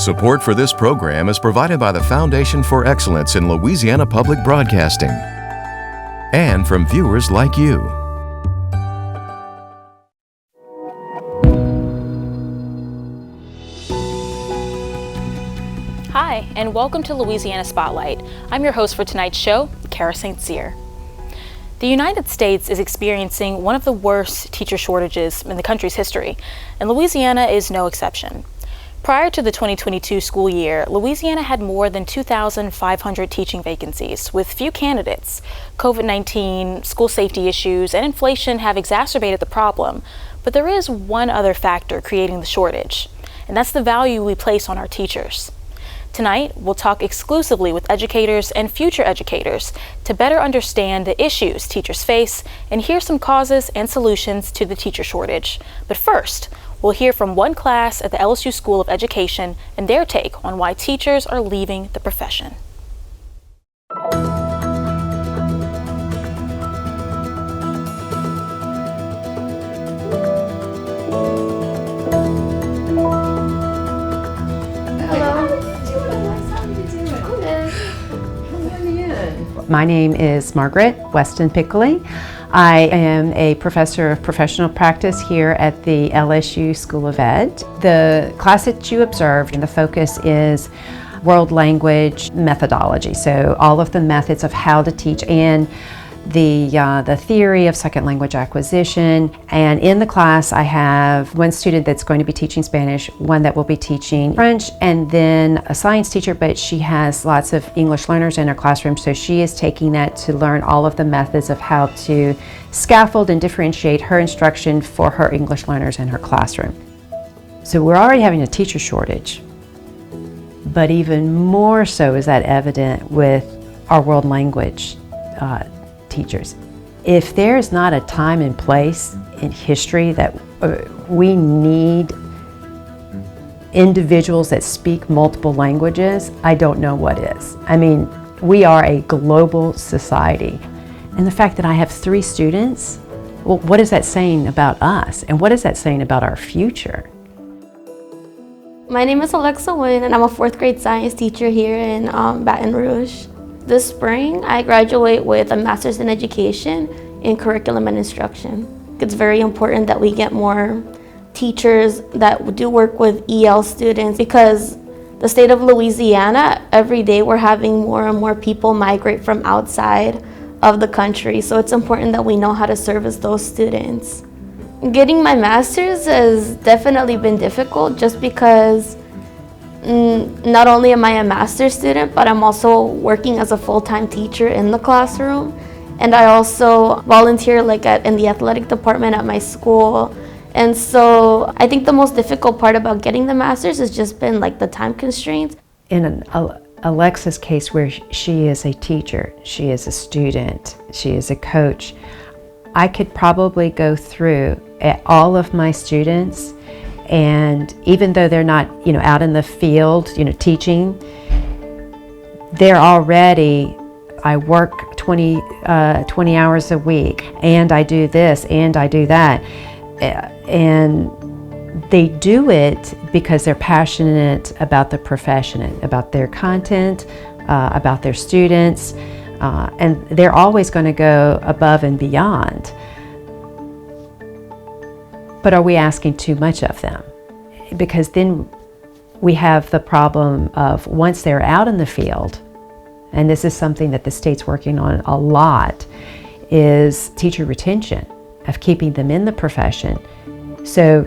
Support for this program is provided by the Foundation for Excellence in Louisiana Public Broadcasting and from viewers like you. Hi, and welcome to Louisiana Spotlight. I'm your host for tonight's show, Kara St. Cyr. The United States is experiencing one of the worst teacher shortages in the country's history, and Louisiana is no exception. Prior to the 2022 school year, Louisiana had more than 2,500 teaching vacancies, with few candidates. COVID-19, school safety issues, and inflation have exacerbated the problem, but there is one other factor creating the shortage, and that's the value we place on our teachers. Tonight, we'll talk exclusively with educators and future educators to better understand the issues teachers face and hear some causes and solutions to the teacher shortage. But first, we'll hear from one class at the LSU School of Education and their take on why teachers are leaving the profession. My name is Margaret Weston Pickley. I am a professor of professional practice here at the LSU School of Ed. The class that you observed, the focus is world language methodology. So all of the methods of how to teach and the theory of second language acquisition. And in the class I have one student that's going to be teaching Spanish, one that will be teaching French, and then a science teacher, but she has lots of English learners in her classroom, so she is taking that to learn all of the methods of how to scaffold and differentiate her instruction for her English learners in her classroom. So we're already having a teacher shortage, but even more so is that evident with our world language teachers. If there is not a time and place in history that we need individuals that speak multiple languages, I don't know what is. I mean, we are a global society. And the fact that I have 3 students, well, what is that saying about us? And what is that saying about our future? My name is Alexa Wynn, and I'm a 4th grade science teacher here in Baton Rouge. This spring, I graduate with a master's in education in curriculum and instruction. It's very important that we get more teachers that do work with EL students, because the state of Louisiana, every day we're having more and more people migrate from outside of the country. So it's important that we know how to service those students. Getting my master's has definitely been difficult, just because not only am I a master's student, but I'm also working as a full-time teacher in the classroom. And I also volunteer in the athletic department at my school. And so I think the most difficult part about getting the master's has just been the time constraints. In Alexa's case, where she is a teacher, she is a student, she is a coach, I could probably go through all of my students, and even though they're not, out in the field, teaching, they're already, I work 20 hours a week, and I do this, and I do that. And they do it because they're passionate about the profession, about their content, about their students, and they're always going to go above and beyond. But are we asking too much of them? Because then we have the problem of, once they're out in the field, and this is something that the state's working on a lot, is teacher retention, of keeping them in the profession. So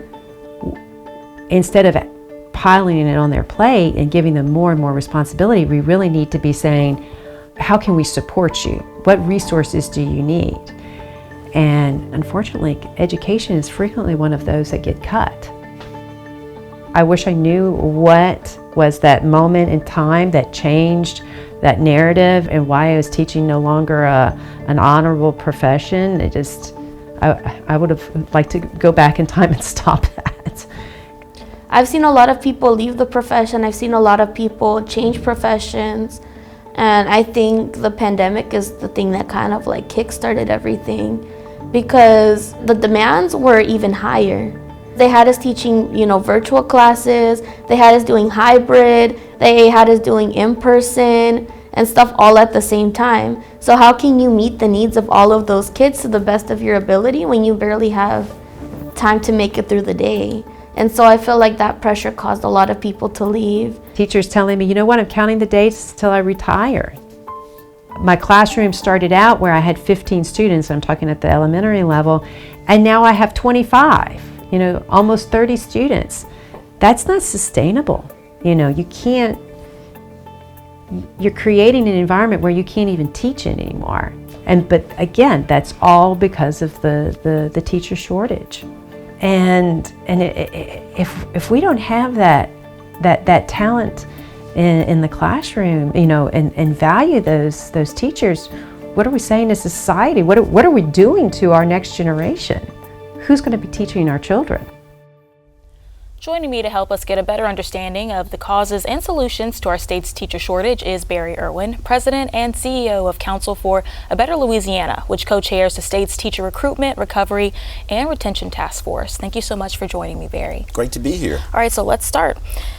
instead of piling it on their plate and giving them more and more responsibility, we really need to be saying, how can we support you? What resources do you need? And unfortunately, education is frequently one of those that get cut. I wish I knew what was that moment in time that changed that narrative and why I was teaching no longer an honorable profession. I would have liked to go back in time and stop that. I've seen a lot of people leave the profession. I've seen a lot of people change professions. And I think the pandemic is the thing that kind of kick-started everything, because the demands were even higher. They had us teaching, virtual classes. They had us doing hybrid. They had us doing in-person and stuff all at the same time. So how can you meet the needs of all of those kids to the best of your ability when you barely have time to make it through the day? And so I feel like that pressure caused a lot of people to leave. Teachers telling me, you know what, I'm counting the days till I retire. My classroom started out where I had 15 students, I'm talking at the elementary level, and now I have 25, almost 30 students. That's not sustainable. You're creating an environment where you can't even teach it anymore. But again, that's all because of the teacher shortage. And if we don't have that talent in the classroom, and value those teachers, what are we saying to society? What are we doing to our next generation? Who's going to be teaching our children? Joining me to help us get a better understanding of the causes and solutions to our state's teacher shortage is Barry Erwin, President and CEO of Council for a Better Louisiana, which co-chairs the state's teacher recruitment, recovery, and retention task force. Thank you so much for joining me, Barry. Great to be here. All right, so let's start.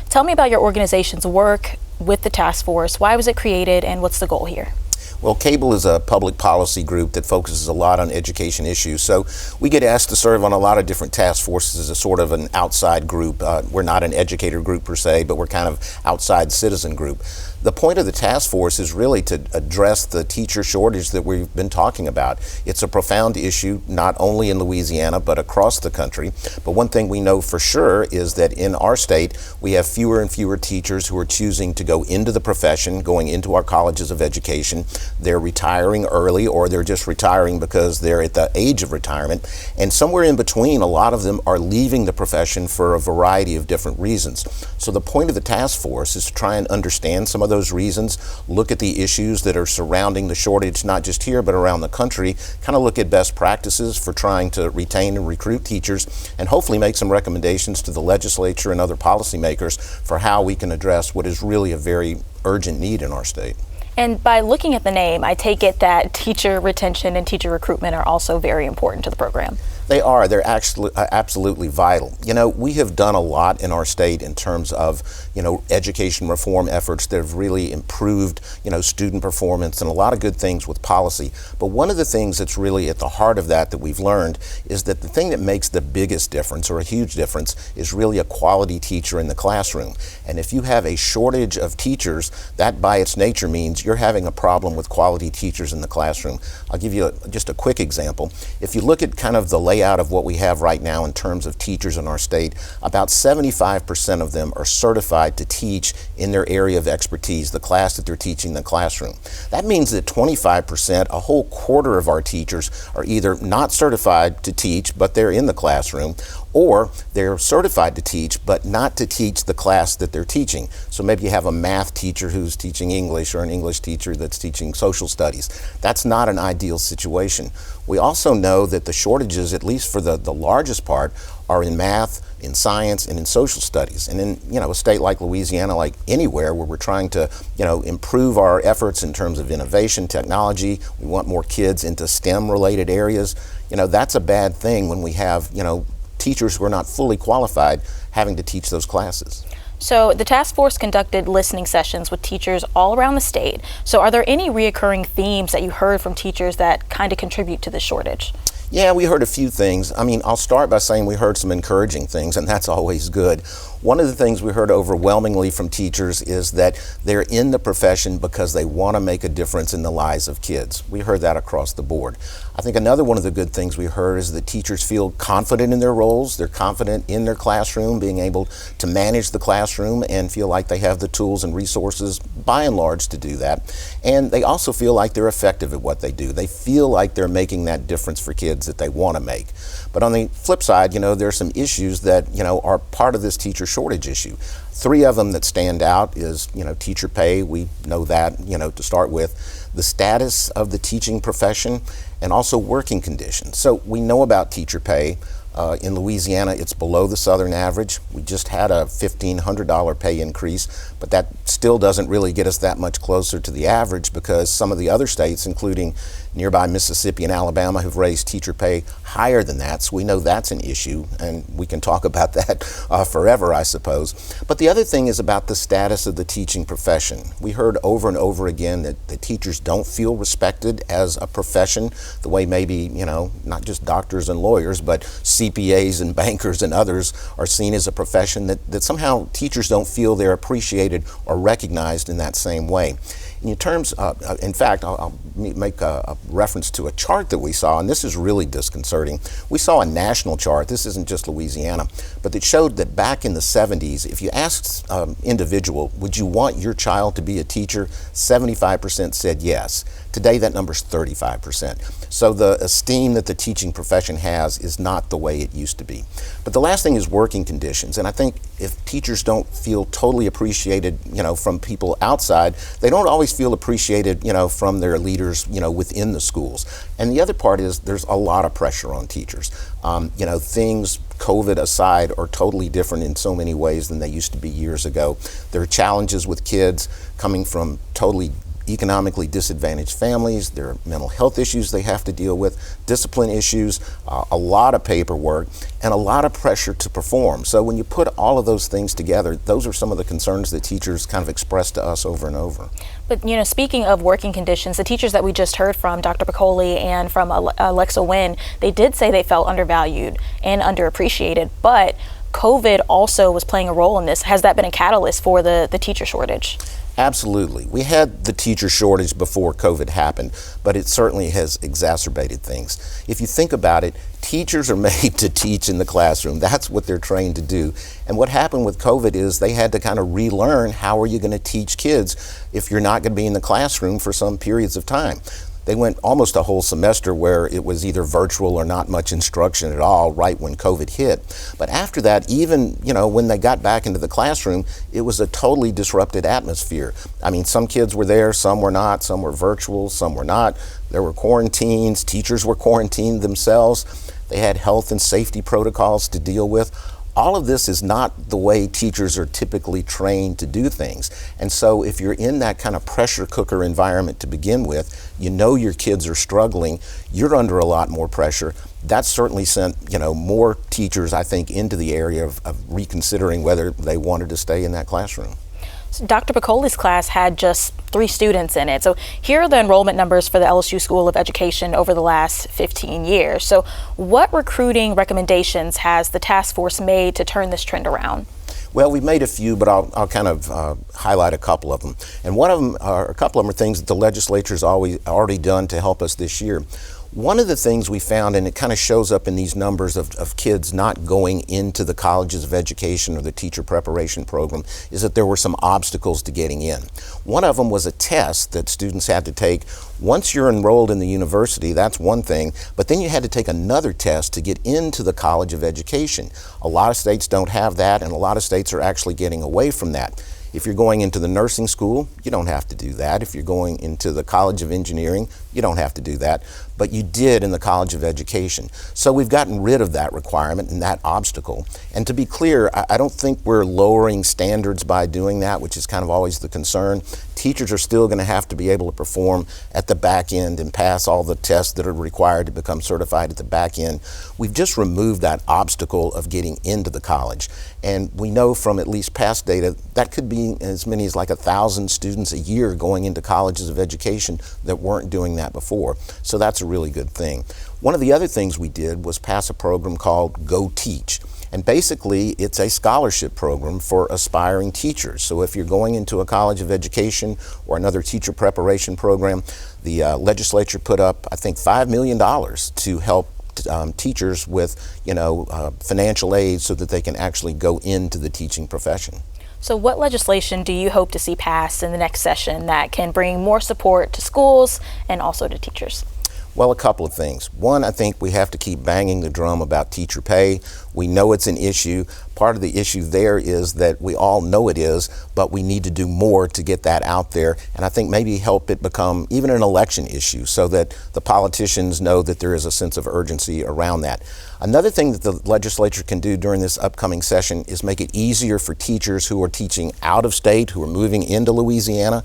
Tell me about your organization's work with the task force. Why was it created, and what's the goal here? Well, CABLE is a public policy group that focuses a lot on education issues. So we get asked to serve on a lot of different task forces as a sort of an outside group. We're not an educator group per se, but we're kind of outside citizen group. The point of the task force is really to address the teacher shortage that we've been talking about. It's a profound issue, not only in Louisiana, but across the country. But one thing we know for sure is that in our state, we have fewer and fewer teachers who are choosing to go into the profession, going into our colleges of education. They're retiring early, or they're just retiring because they're at the age of retirement. And somewhere in between, a lot of them are leaving the profession for a variety of different reasons. So the point of the task force is to try and understand some of those reasons, look at the issues that are surrounding the shortage, not just here, but around the country, kind of look at best practices for trying to retain and recruit teachers, and hopefully make some recommendations to the legislature and other policymakers for how we can address what is really a very urgent need in our state. And by looking at the name, I take it that teacher retention and teacher recruitment are also very important to the program. They are. They're actually absolutely vital. We have done a lot in our state in terms of, education reform efforts that have really improved, student performance and a lot of good things with policy. But one of the things that's really at the heart of that we've learned is that the thing that makes the biggest difference, or a huge difference, is really a quality teacher in the classroom. And if you have a shortage of teachers, that by its nature means you're having a problem with quality teachers in the classroom. I'll give you just a quick example. If you look at kind of the layout of what we have right now in terms of teachers in our state, about 75% of them are certified to teach in their area of expertise, the class that they're teaching in the classroom. That means that 25%, a whole quarter of our teachers, are either not certified to teach, but they're in the classroom, or they're certified to teach, but not to teach the class that they're teaching. So maybe you have a math teacher who's teaching English, or an English teacher that's teaching social studies. That's not an ideal situation. We also know that the shortages, at least for the largest part, are in math, in science, and in social studies. And in a state like Louisiana, like anywhere where we're trying to improve our efforts in terms of innovation, technology, we want more kids into STEM related areas. That's a bad thing when we have teachers who are not fully qualified having to teach those classes. So the task force conducted listening sessions with teachers all around the state. So are there any reoccurring themes that you heard from teachers that kind of contribute to the shortage? Yeah, we heard a few things. I'll start by saying we heard some encouraging things, and that's always good. One of the things we heard overwhelmingly from teachers is that they're in the profession because they want to make a difference in the lives of kids. We heard that across the board. I think another one of the good things we heard is that teachers feel confident in their roles. They're confident in their classroom, being able to manage the classroom, and feel like they have the tools and resources, by and large, to do that. And they also feel like they're effective at what they do. They feel like they're making that difference for kids that they want to make. But on the flip side, there are some issues that, are part of this teacher shortage issue. Three of them that stand out is, teacher pay. We know that, to start with. The status of the teaching profession, and also working conditions. So we know about teacher pay. In Louisiana, it's below the southern average. We just had a $1,500 pay increase, but that still doesn't really get us that much closer to the average, because some of the other states, including nearby Mississippi and Alabama, have raised teacher pay higher than that. So we know that's an issue, and we can talk about that forever, I suppose. But the other thing is about the status of the teaching profession. We heard over and over again that the teachers don't feel respected as a profession the way maybe, not just doctors and lawyers, but CPAs and bankers and others are seen as a profession, that somehow teachers don't feel they're appreciated or recognized in that same way. In terms of, in fact, I'll make a reference to a chart that we saw, and this is really disconcerting. We saw a national chart, this isn't just Louisiana, but it showed that back in the 70s, if you asked individual, would you want your child to be a teacher, 75% said yes. Today that number's 35%. So the esteem that the teaching profession has is not the way it used to be. But the last thing is working conditions, and I think if teachers don't feel totally appreciated, from people outside, they don't always feel appreciated, from their leaders, within the schools. And the other part is there's a lot of pressure on teachers. Things, COVID aside, are totally different in so many ways than they used to be years ago. There are challenges with kids coming from totally economically disadvantaged families. There are mental health issues they have to deal with, discipline issues, a lot of paperwork, and a lot of pressure to perform. So when you put all of those things together, those are some of the concerns that teachers kind of express to us over and over. But speaking of working conditions, the teachers that we just heard from, Dr. Piccoli and from Alexa Wynn, they did say they felt undervalued and underappreciated, but COVID also was playing a role in this. Has that been a catalyst for the teacher shortage? Absolutely. We had the teacher shortage before COVID happened, but it certainly has exacerbated things. If you think about it, teachers are made to teach in the classroom. That's what they're trained to do. And what happened with COVID is they had to kind of relearn, how are you going to teach kids if you're not going to be in the classroom for some periods of time. They went almost a whole semester where it was either virtual or not much instruction at all right when COVID hit. But after that, even when they got back into the classroom, it was a totally disrupted atmosphere. I mean, some kids were there, some were not, some were virtual, some were not. There were quarantines, teachers were quarantined themselves. They had health and safety protocols to deal with. All of this is not the way teachers are typically trained to do things. And so if you're in that kind of pressure cooker environment to begin with, your kids are struggling, you're under a lot more pressure. That's certainly sent, more teachers, I think, into the area of reconsidering whether they wanted to stay in that classroom. So Dr. Piccoli's class had just 3 students in it. So here are the enrollment numbers for the LSU School of Education over the last 15 years. So what recruiting recommendations has the task force made to turn this trend around? Well, we've made a few, but I'll kind of highlight a couple of them. And a couple of them are things that the legislature's already done to help us this year. One of the things we found, and it kind of shows up in these numbers of kids not going into the colleges of education or the teacher preparation program, is that there were some obstacles to getting in. One of them was a test that students had to take. Once you're enrolled in the university, that's one thing, but then you had to take another test to get into the college of education. A lot of states don't have that, and a lot of states are actually getting away from that. If you're going into the nursing school, you don't have to do that. If you're going into the College of Engineering, you don't have to do that. But you did in the College of Education. So we've gotten rid of that requirement and that obstacle. And to be clear, I don't think we're lowering standards by doing that, which is kind of always the concern. Teachers are still going to have to be able to perform at the back end and pass all the tests that are required to become certified at the back end. We've just removed that obstacle of getting into the college. And we know from at least past data that could be as many as like 1,000 students a year going into colleges of education that weren't doing that before. So that's a really good thing. One of the other things we did was pass a program called Go Teach. And basically, it's a scholarship program for aspiring teachers. So if you're going into a college of education or another teacher preparation program, the legislature put up, I think, $5 million to help teachers with, financial aid so that they can actually go into the teaching profession. So what legislation do you hope to see passed in the next session that can bring more support to schools and also to teachers? Well, a couple of things. One, I think we have to keep banging the drum about teacher pay. We know it's an issue, part of the issue there is that we all know it is, but we need to do more to get that out there, and I think maybe help it become even an election issue so that the politicians know that there is a sense of urgency around that. Another thing that the legislature can do during this upcoming session is make it easier for teachers who are teaching out of state, who are moving into Louisiana,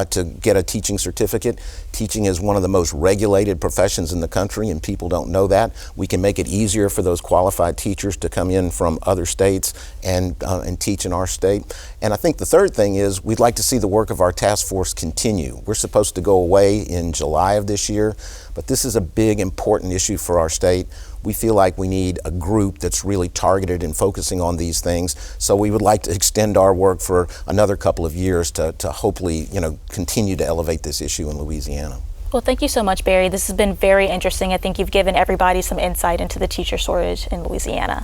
to get a teaching certificate. Teaching is one of the most regulated professions in the country, and people don't know that. We can make it easier for those qualified teachers to come in from other states and teach in our state. And I think the third thing is we'd like to see the work of our task force continue. We're supposed to go away in July of this year, but this is a big, important issue for our state. We feel like we need a group that's really targeted and focusing on these things. So we would like to extend our work for another couple of years to hopefully, continue to elevate this issue in Louisiana. Well, thank you so much, Barry. This has been very interesting. I think you've given everybody some insight into the teacher shortage in Louisiana.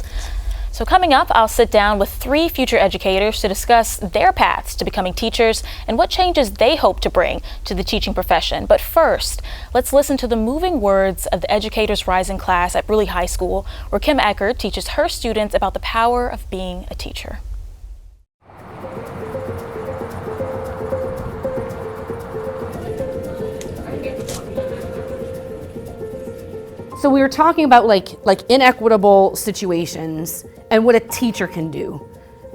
So coming up, I'll sit down with 3 future educators to discuss their paths to becoming teachers and what changes they hope to bring to the teaching profession. But first, let's listen to the moving words of the Educators Rising class at Rouge High School, where Kim Eckert teaches her students about the power of being a teacher. So we were talking about like inequitable situations and what a teacher can do.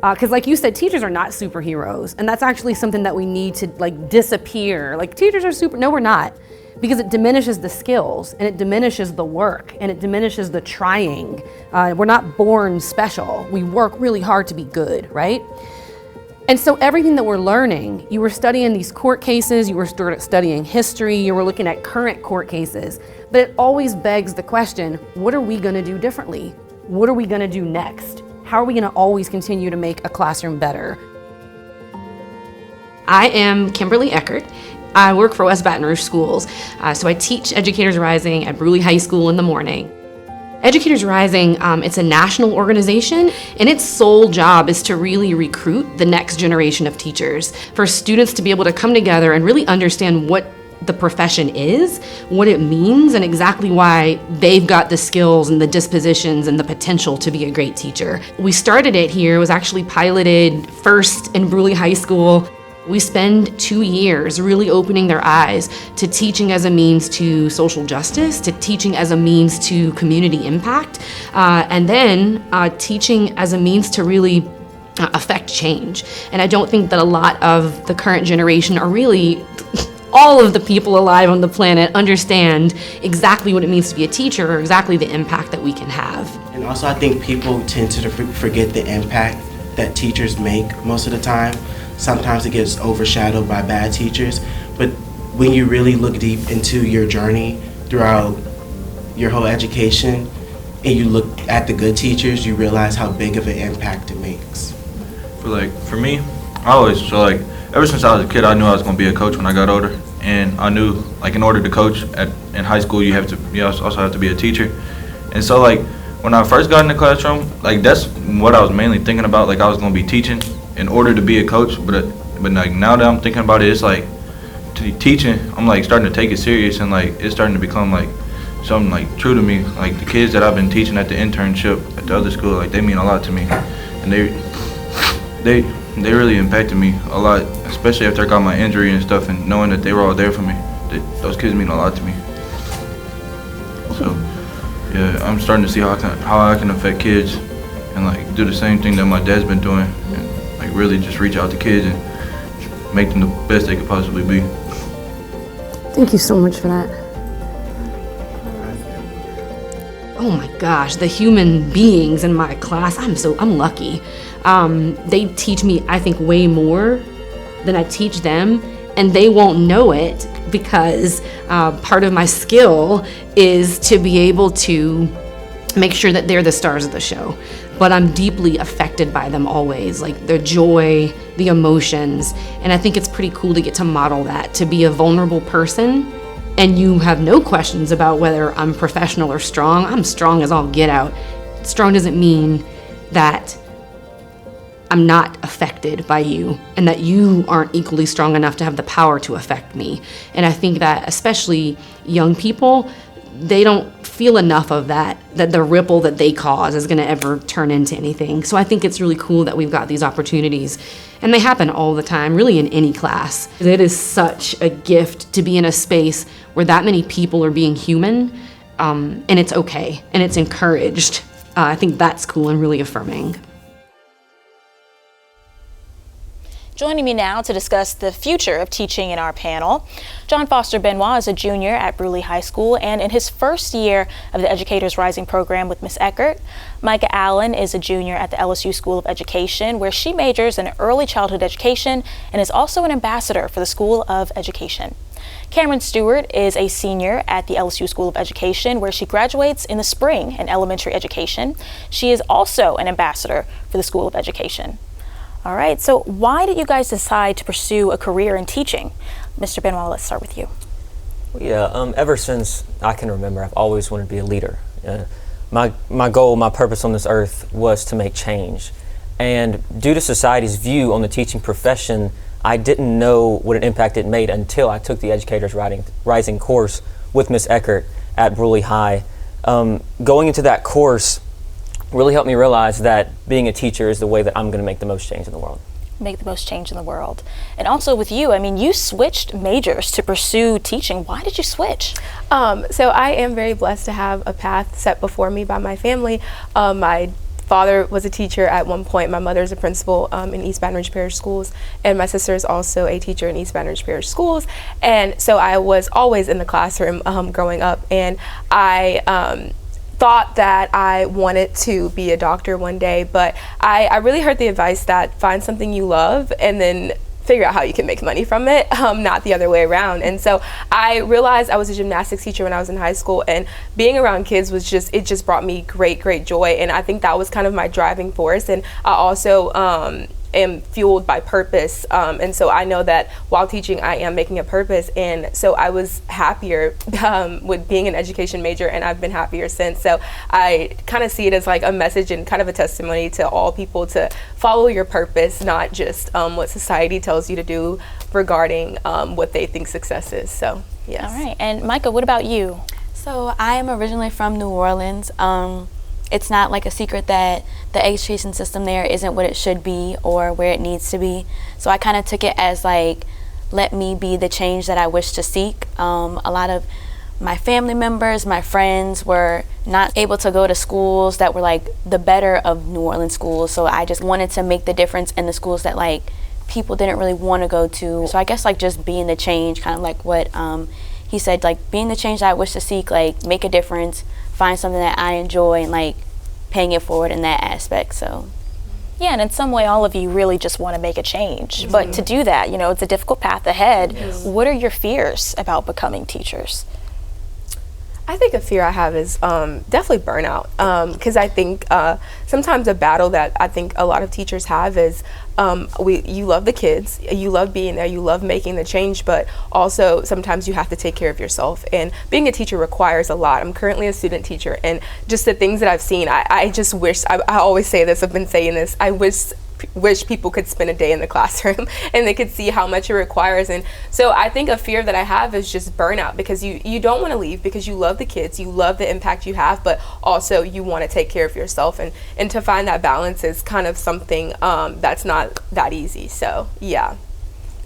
Because like you said, teachers are not superheroes, and that's actually something that we need to disappear. Like teachers are no, we're not, because it diminishes the skills and it diminishes the work and it diminishes the trying. We're not born special. We work really hard to be good, right? And so everything that we're learning, you were studying these court cases, you were studying history, you were looking at current court cases, but it always begs the question, what are we gonna do differently? What are we gonna do next? How are we gonna always continue to make a classroom better? I am Kimberly Eckert. I work for West Baton Rouge Schools, so I teach Educators Rising at Rouge High School in the morning. Educators Rising, it's a national organization, and its sole job is to really recruit the next generation of teachers, for students to be able to come together and really understand what the profession is, what it means, and exactly why they've got the skills and the dispositions and the potential to be a great teacher. We started it here. It was actually piloted first in Rouge High School. We spend 2 years really opening their eyes to teaching as a means to social justice, to teaching as a means to community impact, and then teaching as a means to really affect change. And I don't think that a lot of the current generation, or really all of the people alive on the planet, understand exactly what it means to be a teacher, or exactly the impact that we can have. And also I think people tend to forget the impact that teachers make most of the time. Sometimes it gets overshadowed by bad teachers, but when you really look deep into your journey throughout your whole education and you look at the good teachers, you realize how big of an impact it makes. For me, ever since I was a kid, I knew I was going to be a coach when I got older, and I knew in order to coach in high school, you also have to be a teacher. And so when I first got in the classroom, that's what I was mainly thinking about. I was going to be teaching in order to be a coach, but now that I'm thinking about it, it's teaching. I'm starting to take it serious, and it's starting to become something true to me. The kids that I've been teaching at the internship at the other school, they mean a lot to me, and they really impacted me a lot, especially after I got my injury and stuff, and knowing that they were all there for me. Those kids mean a lot to me. So yeah, I'm starting to see how I can affect kids and do the same thing that my dad's been doing, and really just reach out to kids and make them the best they could possibly be. Thank you so much for that. Oh my gosh, the human beings in my class, I'm lucky. They teach me, I think, way more than I teach them, and they won't know it because part of my skill is to be able to make sure that they're the stars of the show. But I'm deeply affected by them always, the joy, the emotions, and I think it's pretty cool to get to model that, to be a vulnerable person, and you have no questions about whether I'm professional or strong. I'm strong as all get out. Strong doesn't mean that I'm not affected by you and that you aren't equally strong enough to have the power to affect me. And I think that especially young people, they don't feel enough of that the ripple that they cause is going to ever turn into anything. So I think it's really cool that we've got these opportunities, and they happen all the time, really in any class. It is such a gift to be in a space where that many people are being human, and it's okay, and it's encouraged. I think that's cool and really affirming. Joining me now to discuss the future of teaching in our panel, John Foster Benoit is a junior at Rouge High School and in his first year of the Educators Rising program with Ms. Eckert. Micah Allen is a junior at the LSU School of Education, where she majors in early childhood education and is also an ambassador for the School of Education. Cameron Stewart is a senior at the LSU School of Education, where she graduates in the spring in elementary education. She is also an ambassador for the School of Education. All right, so why did you guys decide to pursue a career in teaching? Mr. Benoit, let's start with you. Yeah, ever since I can remember, I've always wanted to be a leader. My goal, my purpose on this earth was to make change. And due to society's view on the teaching profession, I didn't know what an impact it made until I took the Educators Rising course with Ms. Eckert at Rouge High. Going into that course really helped me realize that being a teacher is the way that I'm going to make the most change in the world. Make the most change in the world. And also with you, I mean, you switched majors to pursue teaching. Why did you switch? So I am very blessed to have a path set before me by my family. My father was a teacher at one point. My mother's a principal in East Baton Rouge Parish Schools, and my sister is also a teacher in East Baton Rouge Parish Schools. And so I was always in the classroom growing up, and I thought that I wanted to be a doctor one day, but I really heard the advice that find something you love and then figure out how you can make money from it, not the other way around. And so I realized I was a gymnastics teacher when I was in high school, and being around kids was it just brought me great joy. And I think that was kind of my driving force. And I also am fueled by purpose, and so I know that while teaching I am making a purpose, and so I was happier with being an education major, and I've been happier since. So I kind of see it as like a message and kind of a testimony to all people to follow your purpose, not just what society tells you to do regarding what they think success is. So yes. All right, and Micah, what about you? So I am originally from New Orleans. It's not like a secret that the education system there isn't what it should be or where it needs to be. So I kind of took it as like, let me be the change that I wish to seek. A lot of my family members, my friends were not able to go to schools that were like the better of New Orleans schools. So I just wanted to make the difference in the schools that like people didn't really want to go to. So I guess like just being the change, kind of like what he said, like being the change that I wish to seek, like make a difference, find something that I enjoy, and like paying it forward in that aspect. So yeah, and in some way all of you really just want to make a change, but to do that, you know, it's a difficult path ahead. What are your fears about becoming teachers? I think a fear I have is definitely burnout, because I think sometimes a battle that I think a lot of teachers have is you love the kids, you love being there, you love making the change, but also sometimes you have to take care of yourself, and being a teacher requires a lot. I'm currently a student teacher, and just the things that I've seen, I just wish, I always say this, I've been saying this, I wish people could spend a day in the classroom and they could see how much it requires. And so I think a fear that I have is just burnout, because you don't want to leave because you love the kids, you love the impact you have, but also you want to take care of yourself, and to find that balance is kind of something that's not that easy. So yeah.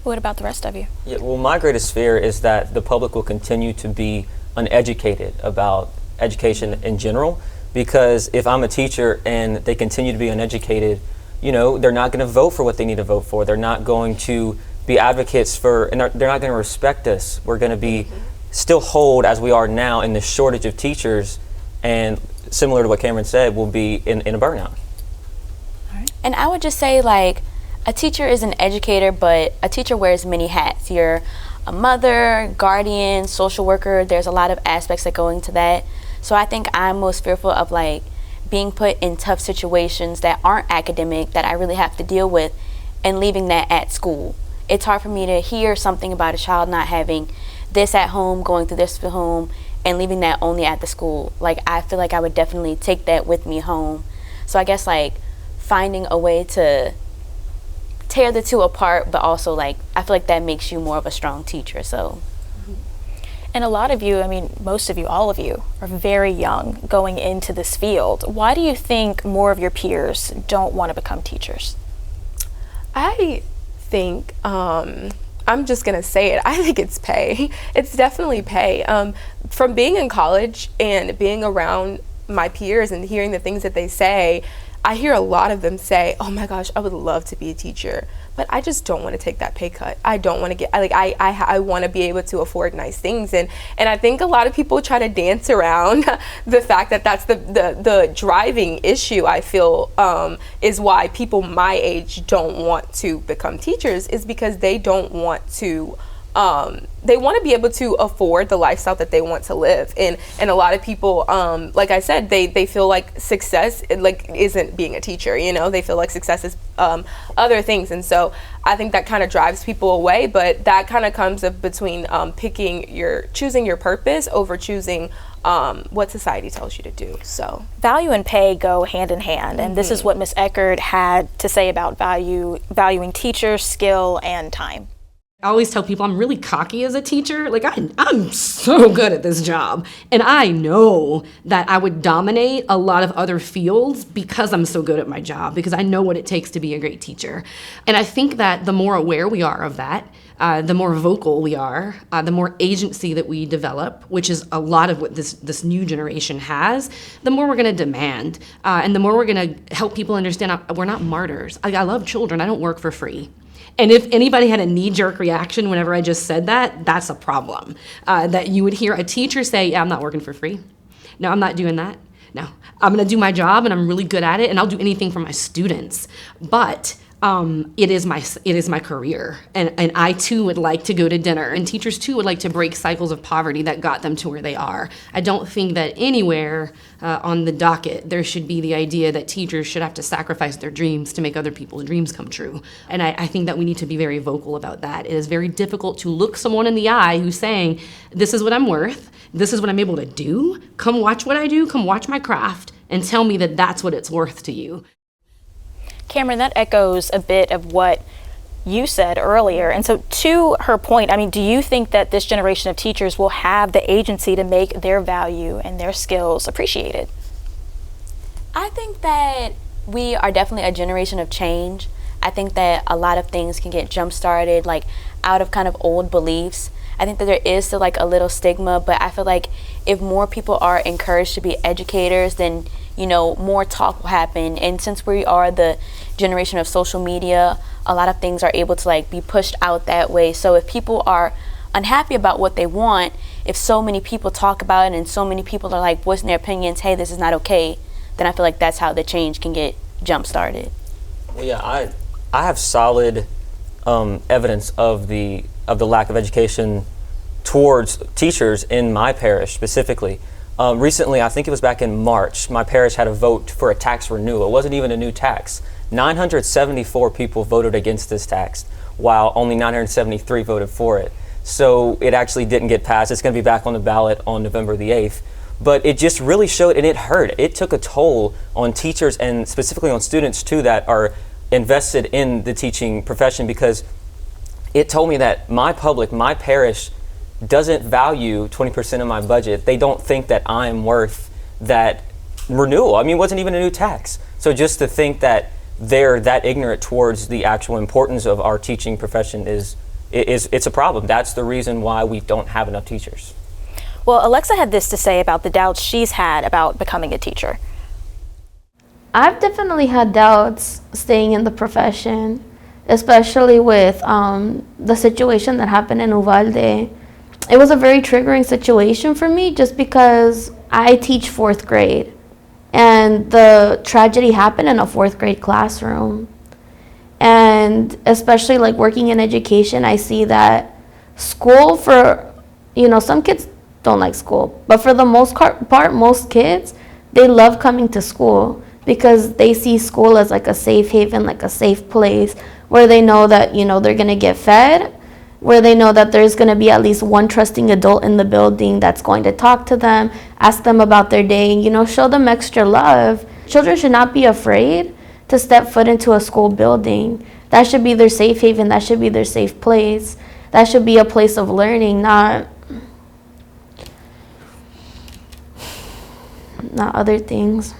What about the rest of you? Yeah, well, my greatest fear is that the public will continue to be uneducated about education in general, because if I'm a teacher and they continue to be uneducated, you know, they're not going to vote for what they need to vote for. They're not going to be advocates for, and they're not going to respect us. We're going to be still hold as we are now in the shortage of teachers, and similar to what Cameron said, we'll be in a burnout. All right. And I would just say, like, a teacher is an educator, but a teacher wears many hats. You're a mother, guardian, social worker. There's a lot of aspects that go into that. So I think I'm most fearful of, like, being put in tough situations that aren't academic, that I really have to deal with, and leaving that at school. It's hard for me to hear something about a child not having this at home, going through this at home, and leaving that only at the school. Like, I feel like I would definitely take that with me home. So I guess, like, finding a way to tear the two apart, but also, like, I feel like that makes you more of a strong teacher. So And a lot of you, I mean, most of you, all of you, are very young going into this field. Why do you think more of your peers don't want to become teachers? I think, I'm just going to say it, I think it's pay. It's definitely pay. From being in college and being around my peers and hearing the things that they say, I hear a lot of them say, oh my gosh, I would love to be a teacher, but I just don't want to take that pay cut. I don't want to get, like, I want to be able to afford nice things. And I think a lot of people try to dance around the fact that that's the driving issue, I feel, is why people my age don't want to become teachers, is because they don't want to, they want to be able to afford the lifestyle that they want to live. And a lot of people, like I said, they feel like success isn't being a teacher, you know, they feel like success is other things. And so I think that kind of drives people away, but that kind of comes up between choosing your purpose over choosing what society tells you to do. So value and pay go hand in hand, and this is what Ms. Eckert had to say about valuing teachers, skill, and time. I always tell people I'm really cocky as a teacher. Like, I'm so good at this job. And I know that I would dominate a lot of other fields because I'm so good at my job, because I know what it takes to be a great teacher. And I think that the more aware we are of that, the more vocal we are, the more agency that we develop, which is a lot of what this new generation has, the more we're going to demand. And the more we're going to help people understand we're not martyrs. I love children. I don't work for free. And if anybody had a knee-jerk reaction whenever I just said that, that's a problem. That you would hear a teacher say, yeah, I'm not working for free. No, I'm not doing that. No, I'm going to do my job, and I'm really good at it, and I'll do anything for my students. But it is my career, and I too would like to go to dinner, and teachers too would like to break cycles of poverty that got them to where they are. I don't think that anywhere on the docket there should be the idea that teachers should have to sacrifice their dreams to make other people's dreams come true. And I think that we need to be very vocal about that. It is very difficult to look someone in the eye who's saying, this is what I'm worth, this is what I'm able to do, come watch what I do, come watch my craft, and tell me that that's what it's worth to you. Cameron, that echoes a bit of what you said earlier. And so to her point, I mean, do you think that this generation of teachers will have the agency to make their value and their skills appreciated? I think that we are definitely a generation of change. I think that a lot of things can get jump-started, like out of kind of old beliefs. I think that there is still like a little stigma, but I feel like if more people are encouraged to be educators, then, you know, more talk will happen. And since we are the generation of social media, a lot of things are able to like be pushed out that way. So if people are unhappy about what they want, if so many people talk about it and so many people are like voicing their opinions, hey, this is not okay, then I feel like that's how the change can get jump started. Well, yeah, I have solid evidence of the lack of education towards teachers in my parish specifically. Recently, I think it was back in March, my parish had a vote for a tax renewal. It wasn't even a new tax. 974 people voted against this tax, while only 973 voted for it. So it actually didn't get passed. It's going to be back on the ballot on November the 8th. But it just really showed, and it hurt. It took a toll on teachers and specifically on students too that are invested in the teaching profession, because it told me that my parish doesn't value 20% of my budget. They don't think that I'm worth that renewal. I mean, it wasn't even a new tax. So just to think that they're that ignorant towards the actual importance of our teaching profession it's a problem. That's the reason why we don't have enough teachers. Well, Alexa had this to say about the doubts she's had about becoming a teacher. I've definitely had doubts staying in the profession, especially with the situation that happened in Uvalde. It was a very triggering situation for me just because I teach 4th grade, and the tragedy happened in a 4th grade classroom. And especially like working in education, I see that school some kids don't like school, but for the most part, most kids, they love coming to school because they see school as like a safe haven, like a safe place where they know that, they're going to get fed, where they know that there's going to be at least one trusting adult in the building that's going to talk to them, ask them about their day, show them extra love. Children should not be afraid to step foot into a school building. That should be their safe haven. That should be their safe place. That should be a place of learning, not not other things.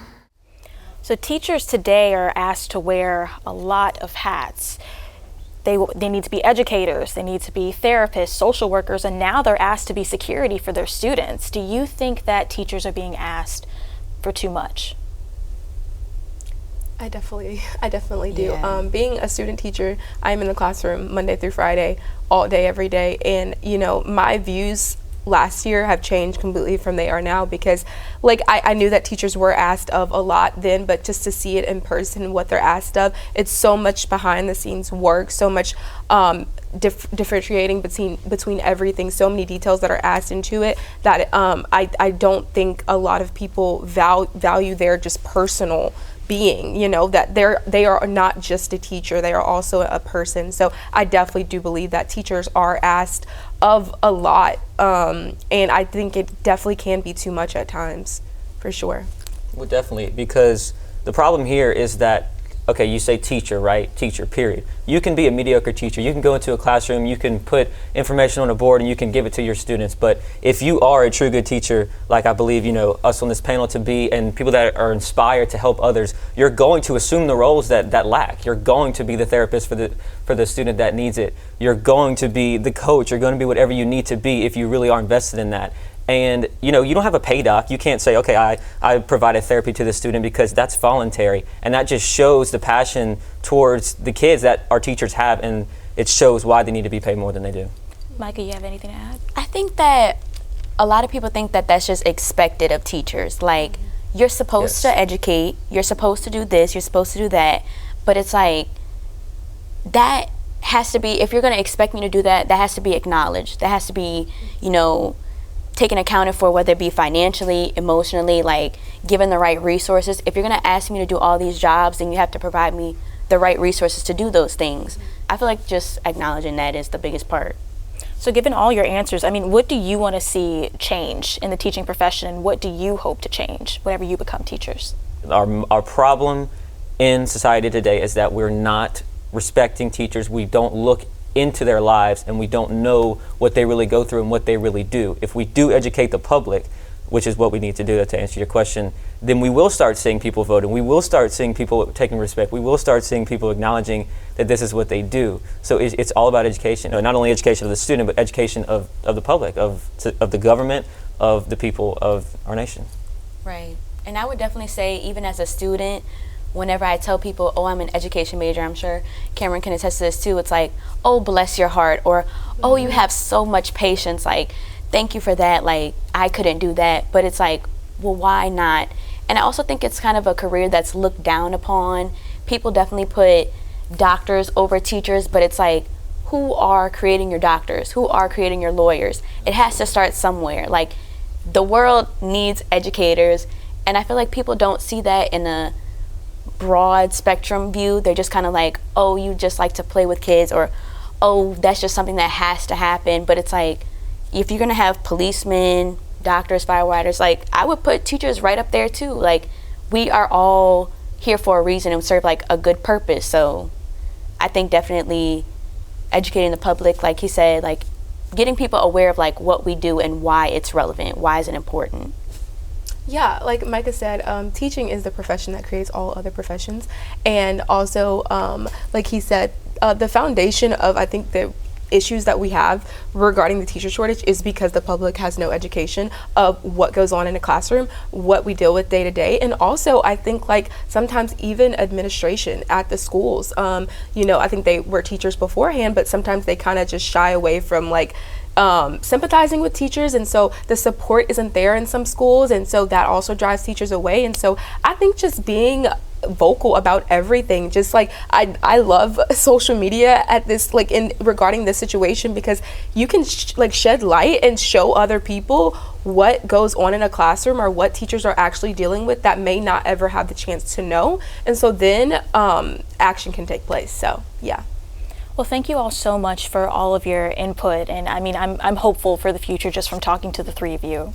So teachers today are asked to wear a lot of hats. They need to be educators, they need to be therapists, social workers, and now they're asked to be security for their students. Do you think that teachers are being asked for too much? I definitely do. Yeah. Being a student teacher, I'm in the classroom Monday through Friday, all day, every day. And, my views last year have changed completely from they are now, because I knew that teachers were asked of a lot then, but just to see it in person, what they're asked of, it's so much behind the scenes work, so much differentiating between everything, so many details that are asked into it that I don't think a lot of people value their just personal being, that they are not just a teacher, they are also a person. So I definitely do believe that teachers are asked of a lot, and I think it definitely can be too much at times, for sure. Well, definitely, because the problem here is that, okay, you say teacher, right? Teacher, period. You can be a mediocre teacher. You can go into a classroom, you can put information on a board, and you can give it to your students. But if you are a true good teacher, like I believe, us on this panel to be, and people that are inspired to help others, you're going to assume the roles that lack. You're going to be the therapist for the student that needs it. You're going to be the coach. You're going to be whatever you need to be if you really are invested in that. And you don't have a pay doc. You can't say, okay, I provided therapy to the student, because that's voluntary, and that just shows the passion towards the kids that our teachers have, and it shows why they need to be paid more than they do. Micah, you have anything to add? I think that a lot of people think that that's just expected of teachers. Like, you're supposed to educate, you're supposed to do this, you're supposed to do that, but it's like, that has to be, if you're going to expect me to do that, that has to be acknowledged. That has to be, taken accounted for, whether it be financially, emotionally, given the right resources. If you're going to ask me to do all these jobs, then you have to provide me the right resources to do those things. I feel like just acknowledging that is the biggest part. So given all your answers, what do you want to see change in the teaching profession, and what do you hope to change whenever you become teachers? Our problem in society today is that we're not respecting teachers. We don't look into their lives, and we don't know what they really go through and what they really do. If we do educate the public, which is what we need to do to answer your question, then we will start seeing people voting. We will start seeing people taking respect. We will start seeing people acknowledging that this is what they do. So it's all about education, not only education of the student, but education of the public, of the government, of the people of our nation. Right. And I would definitely say, even as a student, whenever I tell people, oh, I'm an education major, I'm sure Cameron can attest to this too, it's like, oh, bless your heart, or oh, you have so much patience, thank you for that, I couldn't do that. But it's like, well, why not? And I also think it's kind of a career that's looked down upon. People definitely put doctors over teachers, but it's like, who are creating your doctors? Who are creating your lawyers? It has to start somewhere. The world needs educators, and I feel like people don't see that in a broad spectrum view. They're just kind of like, oh, you just like to play with kids, or oh, that's just something that has to happen. But it's like, if you're gonna have policemen, doctors, firefighters, I would put teachers right up there too. We are all here for a reason and serve a good purpose. So I think definitely educating the public, like he said, getting people aware of what we do and why it's relevant, why is it important. Yeah, like Micah said, teaching is the profession that creates all other professions. And also, like he said, the foundation of, I think, the issues that we have regarding the teacher shortage is because the public has no education of what goes on in a classroom, what we deal with day to day. And also, I think sometimes even administration at the schools, I think they were teachers beforehand, but sometimes they kind of just shy away from sympathizing with teachers, and so the support isn't there in some schools, and so that also drives teachers away. And so I think just being vocal about everything, just I love social media at this in regarding this situation, because you can shed light and show other people what goes on in a classroom, or what teachers are actually dealing with that may not ever have the chance to know, and so then action can take place. So yeah. Well, thank you all so much for all of your input, and I'm hopeful for the future just from talking to the three of you.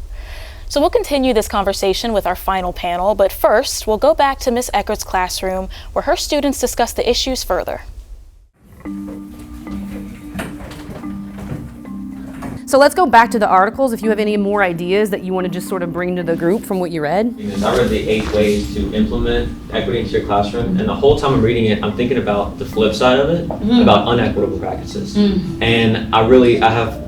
So we'll continue this conversation with our final panel, but first we'll go back to Ms. Eckert's classroom where her students discuss the issues further. So let's go back to the articles if you have any more ideas that you want to just sort of bring to the group from what you read. I read the 8 ways to implement equity into your classroom, and the whole time I'm reading it, I'm thinking about the flip side of it, about unequitable practices. And I have,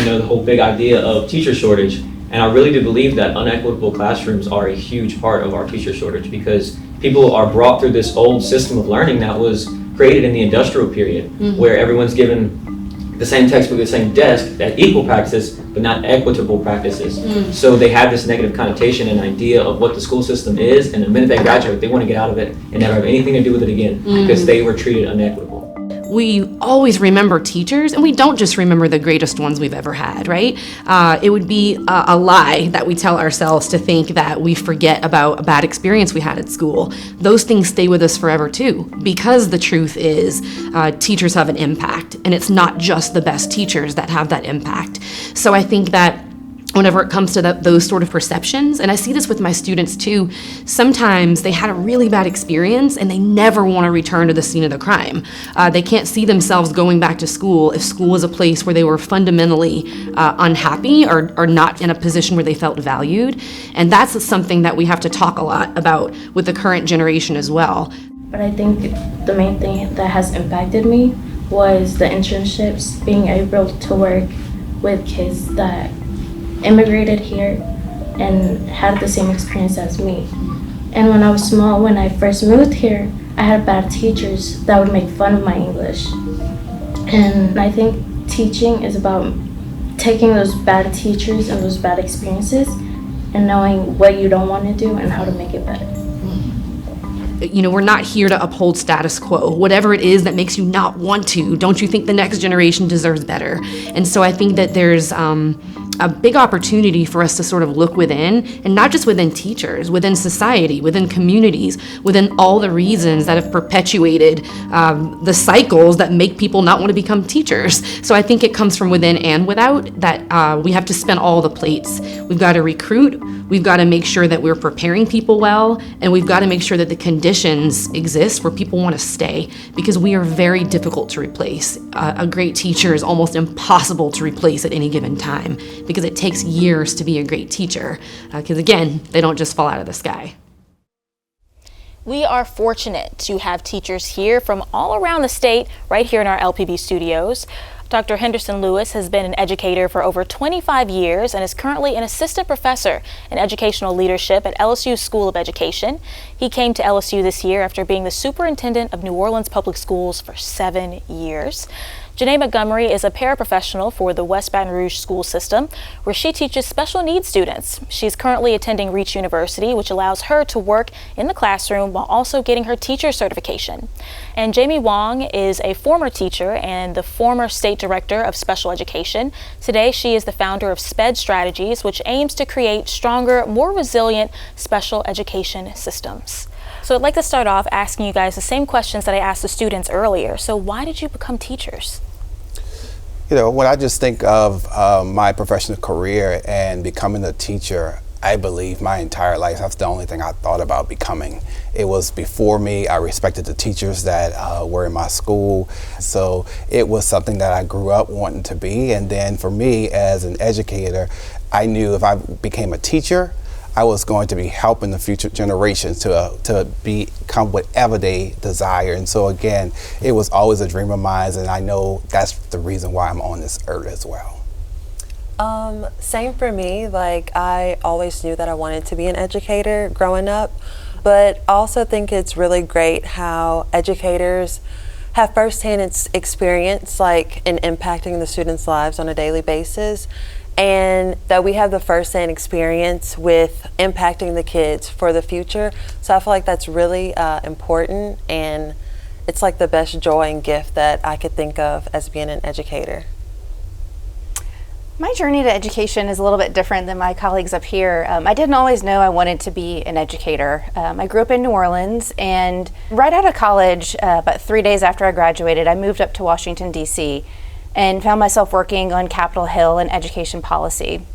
the whole big idea of teacher shortage, and I really do believe that unequitable classrooms are a huge part of our teacher shortage, because people are brought through this old system of learning that was created in the industrial period, where everyone's given the same textbook, the same desk, that equal practices, but not equitable practices. So they have this negative connotation and idea of what the school system is, and the minute they graduate, they want to get out of it and never have anything to do with it again, because they were treated unequitably. We always remember teachers, and we don't just remember the greatest ones we've ever had, right? It would be a lie that we tell ourselves to think that we forget about a bad experience we had at school. Those things stay with us forever too, because the truth is teachers have an impact, and it's not just the best teachers that have that impact. So I think that whenever it comes to those sort of perceptions, and I see this with my students too, sometimes they had a really bad experience and they never want to return to the scene of the crime. They can't see themselves going back to school if school is a place where they were fundamentally unhappy or not in a position where they felt valued. And that's something that we have to talk a lot about with the current generation as well. But I think the main thing that has impacted me was the internships, being able to work with kids that immigrated here and had the same experience as me. And when I was small, when I first moved here, I had bad teachers that would make fun of my English. And I think teaching is about taking those bad teachers and those bad experiences and knowing what you don't want to do and how to make it better. We're not here to uphold status quo. Whatever it is that makes you not want to, don't you think the next generation deserves better? And so I think that there's a big opportunity for us to sort of look within, and not just within teachers, within society, within communities, within all the reasons that have perpetuated the cycles that make people not want to become teachers. So I think it comes from within and without, that we have to spin all the plates. We've got to recruit, we've got to make sure that we're preparing people well, and we've got to make sure that the conditions exist where people want to stay, because we are very difficult to replace. A great teacher is almost impossible to replace at any given time, because it takes years to be a great teacher, because again, they don't just fall out of the sky. We are fortunate to have teachers here from all around the state right here in our LPB studios. Dr. Henderson Lewis has been an educator for over 25 years and is currently an assistant professor in educational leadership at LSU School of Education. He came to LSU this year after being the superintendent of New Orleans Public Schools for 7 years. Janae Montgomery is a paraprofessional for the West Baton Rouge school system, where she teaches special needs students. She's currently attending Rouge University, which allows her to work in the classroom while also getting her teacher certification. And Jamie Wong is a former teacher and the former state director of special education. Today, she is the founder of SPED Strategies, which aims to create stronger, more resilient special education systems. So I'd like to start off asking you guys the same questions that I asked the students earlier. So why did you become teachers? When I just think of my professional career and becoming a teacher, I believe my entire life, that's the only thing I thought about becoming. It was before me. I respected the teachers that were in my school. So it was something that I grew up wanting to be. And then for me as an educator, I knew if I became a teacher, I was going to be helping the future generations to become whatever they desire. And so again, it was always a dream of mine, and I know that's the reason why I'm on this earth as well. Same for me. I always knew that I wanted to be an educator growing up, but also think it's really great how educators have firsthand experience in impacting the students' lives on a daily basis, and that we have the first-hand experience with impacting the kids for the future. So I feel like that's really important, and it's the best joy and gift that I could think of as being an educator. My journey to education is a little bit different than my colleagues up here. I didn't always know I wanted to be an educator. I grew up in New Orleans, and right out of college, about 3 days after I graduated, I moved up to Washington, D.C., and found myself working on Capitol Hill and education policy.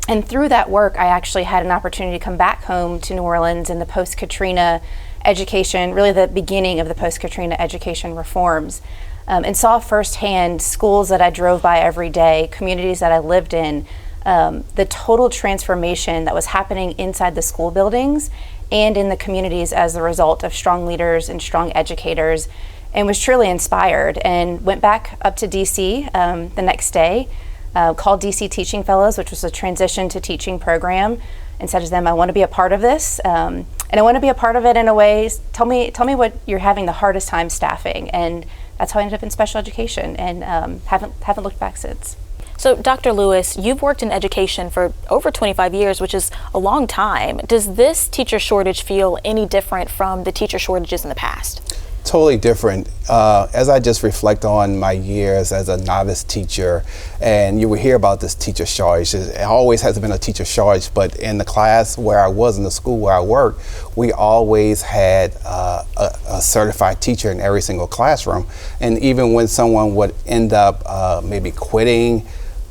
And through that work, I actually had an opportunity to come back home to New Orleans in the post-Katrina education, really the beginning of the post-Katrina education reforms. and saw firsthand schools that I drove by every day, communities that I lived in, the total transformation that was happening inside the school buildings and in the communities as a result of strong leaders and strong educators, and was truly inspired and went back up to DC the next day, called DC Teaching Fellows, which was a transition to teaching program, and said to them, I want to be a part of this, and I want to be a part of it in a way, tell me what you're having the hardest time staffing, and that's how I ended up in special education, and haven't looked back since. So, Dr. Lewis, you've worked in education for over 25 years, which is a long time. Does this teacher shortage feel any different from the teacher shortages in the past? Totally different. As I just reflect on my years as a novice teacher, and you will hear about this teacher shortage. It always has been a teacher shortage, but in the class where I was, in the school where I worked, we always had a certified teacher in every single classroom. And even when someone would end up maybe quitting,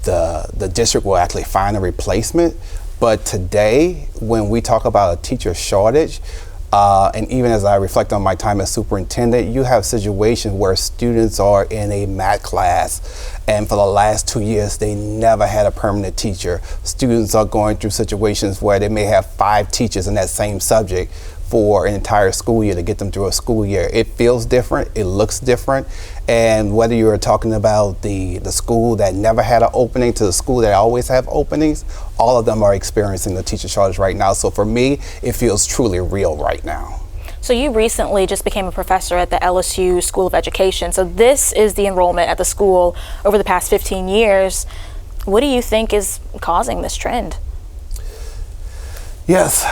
the district will actually find a replacement. But today, when we talk about a teacher shortage, and even as I reflect on my time as superintendent, you have situations where students are in a math class, and for the last 2 years, they never had a permanent teacher. Students are going through situations where they may have 5 teachers in that same subject for an entire school year to get them through a school year. It feels different, it looks different, and whether you're talking about the school that never had an opening to the school that always have openings, all of them are experiencing the teacher shortage right now. So for me, it feels truly real right now. So you recently just became a professor at the LSU School of Education. So this is the enrollment at the school over the past 15 years. What do you think is causing this trend? Yes,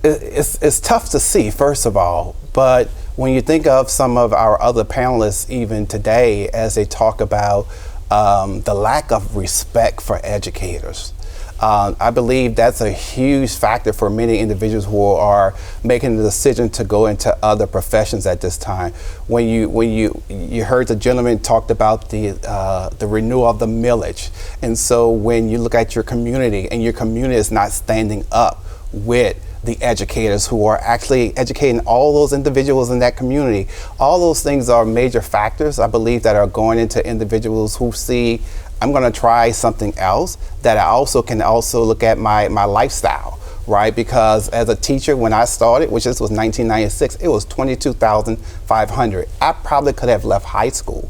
it's tough to see, first of all, but when you think of some of our other panelists even today as they talk about the lack of respect for educators, I believe that's a huge factor for many individuals who are making the decision to go into other professions at this time. When you heard the gentleman talked about the renewal of the millage, and so when you look at your community and your community is not standing up with the educators who are actually educating all those individuals in that community, all those things are major factors, I believe, that are going into individuals who see, I'm going to try something else, that I also can look at my lifestyle, right? Because as a teacher, when I started, which this was 1996, it was $22,500. I probably could have left high school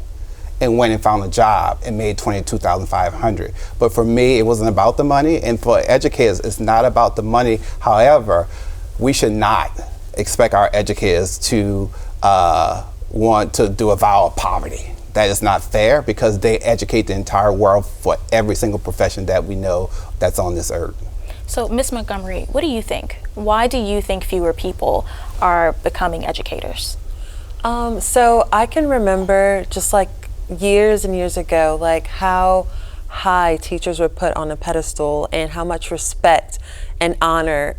and went and found a job and made $22,500. But for me, it wasn't about the money, and for educators, it's not about the money. However, we should not expect our educators to want to do a vow of poverty. That is not fair, because they educate the entire world for every single profession that we know that's on this earth. So, Ms. Montgomery, what do you think? Why do you think fewer people are becoming educators? So I can remember just like years and years ago, like how high teachers were put on a pedestal and how much respect and honor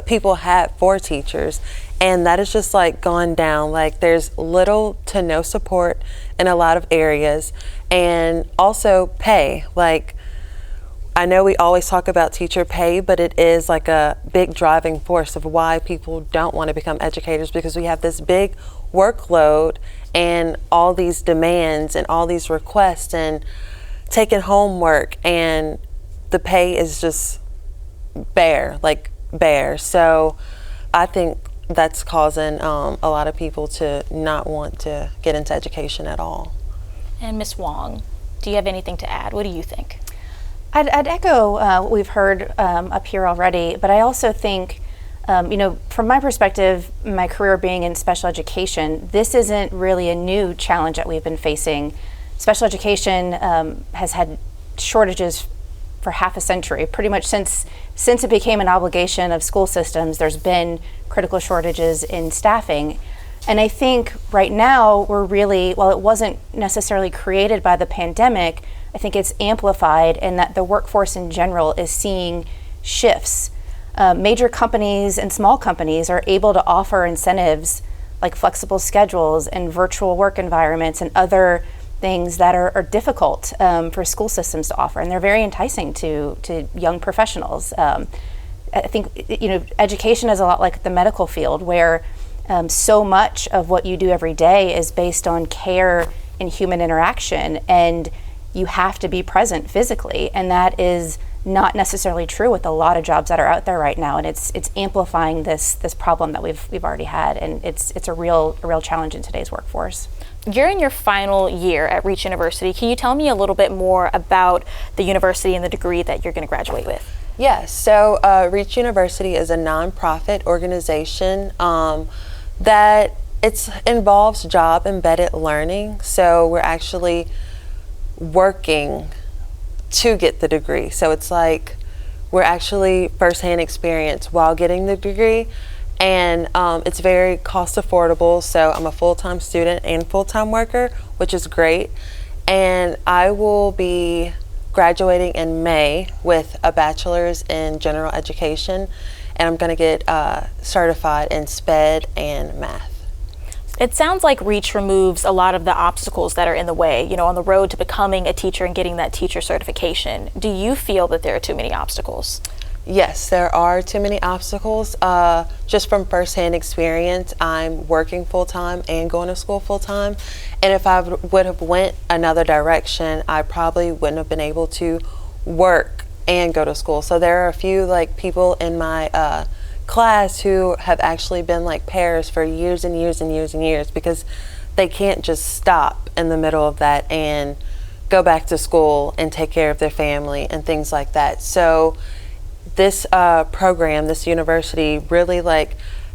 people had for teachers. And that has just like gone down. Like there's little to no support in a lot of areas, and also pay. Like I know we always talk about teacher pay, but it is like a big driving force of why people don't want to become educators, because we have this big workload and all these demands and all these requests and taking homework, and the pay is just bare. So I think that's causing a lot of people to not want to get into education at all. And Ms. Wong, do you have anything to add? What do you think? I'd echo what we've heard up here already, but I also think, from my perspective, my career being in special education, this isn't really a new challenge that we've been facing. Special education has had shortages for half a century. Pretty much since it became an obligation of school systems, there's been critical shortages in staffing. And I think right now we're really, while it wasn't necessarily created by the pandemic, I think it's amplified in that the workforce in general is seeing shifts. Major companies and small companies are able to offer incentives like flexible schedules and virtual work environments and other things that are difficult for school systems to offer, and they're very enticing to young professionals. I think education is a lot like the medical field, where So much of what you do every day is based on care and human interaction, and you have to be present physically, and that is not necessarily true with a lot of jobs that are out there right now, and it's amplifying this problem that we've already had, and it's a real challenge in today's workforce. You're in your final year at Rouge University. Can you tell me a little bit more about the university and the degree that you're going to graduate with? Yes, so Rouge University is a nonprofit organization that involves job embedded learning. So we're actually working to get the degree. So it's like we're actually firsthand experience while getting the degree, and it's very cost affordable. So I'm a full-time student and full-time worker, which is great. And I will be graduating in May with a bachelor's in general education, and I'm going to get certified in SPED and math. It sounds like Rouge removes a lot of the obstacles that are in the way, on the road to becoming a teacher and getting that teacher certification. Do you feel that there are too many obstacles? Yes, there are too many obstacles. Just from firsthand experience, I'm working full-time and going to school full-time. And if I would have went another direction, I probably wouldn't have been able to work and go to school. So there are a few people in my class who have actually been pairs for years and years and years and years, because they can't just stop in the middle of that and go back to school and take care of their family and things like that. So this program, this university, really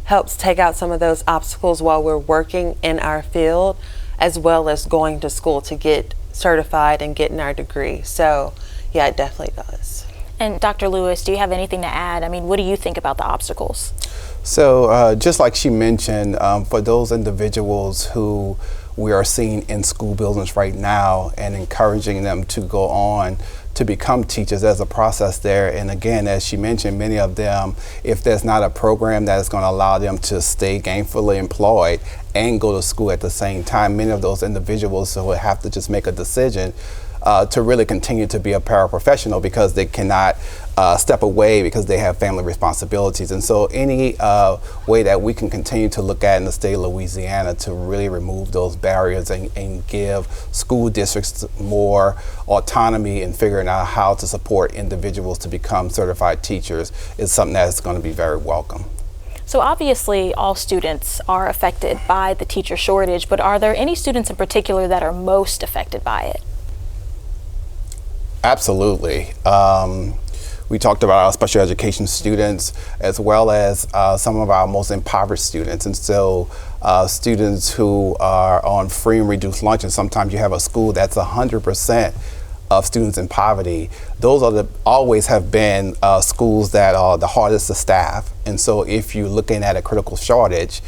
helps take out some of those obstacles while we're working in our field, as well as going to school to get certified and getting our degree. So yeah, it definitely does. And Dr. Lewis, do you have anything to add? What do you think about the obstacles? So just like she mentioned, for those individuals who we are seeing in school buildings right now and encouraging them to go on to become teachers, there's a process there. And again, as she mentioned, many of them, if there's not a program that is going to allow them to stay gainfully employed and go to school at the same time, many of those individuals will have to just make a decision to really continue to be a paraprofessional, because they cannot step away because they have family responsibilities. And so any way that we can continue to look at in the state of Louisiana to really remove those barriers and give school districts more autonomy in figuring out how to support individuals to become certified teachers is something that's going to be very welcome. So obviously all students are affected by the teacher shortage, but are there any students in particular that are most affected by it? Absolutely. We talked about our special education students as well as some of our most impoverished students. And so students who are on free and reduced lunch, and sometimes you have a school that's 100% of students in poverty. Those are always have been schools that are the hardest to staff. And so if you're looking at a critical shortage,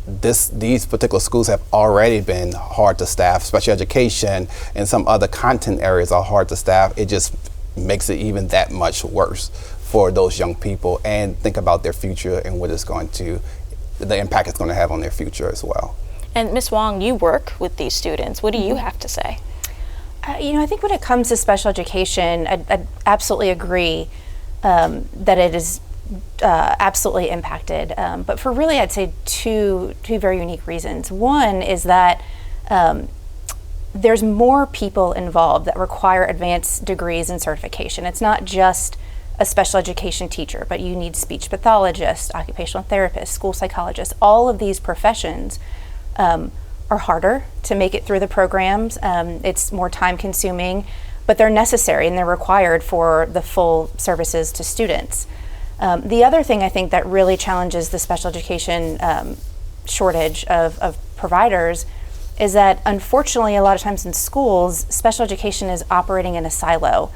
these particular schools have already been hard to staff. Special education and some other content areas are hard to staff. It just makes it even that much worse for those young people, and think about their future and what it's going to, the impact it's going to have on their future as well. And Ms. Wong, you work with these students. What do you have to say? I think when it comes to special education, I absolutely agree that it is absolutely impacted, but for really, I'd say two very unique reasons. One is that there's more people involved that require advanced degrees and certification. It's not just a special education teacher, but you need speech pathologists, occupational therapists, school psychologists. All of these professions are harder to make it through the programs. It's more time consuming, but they're necessary and they're required for the full services to students. The other thing I think that really challenges the special education shortage of providers is that, unfortunately, a lot of times in schools, special education is operating in a silo.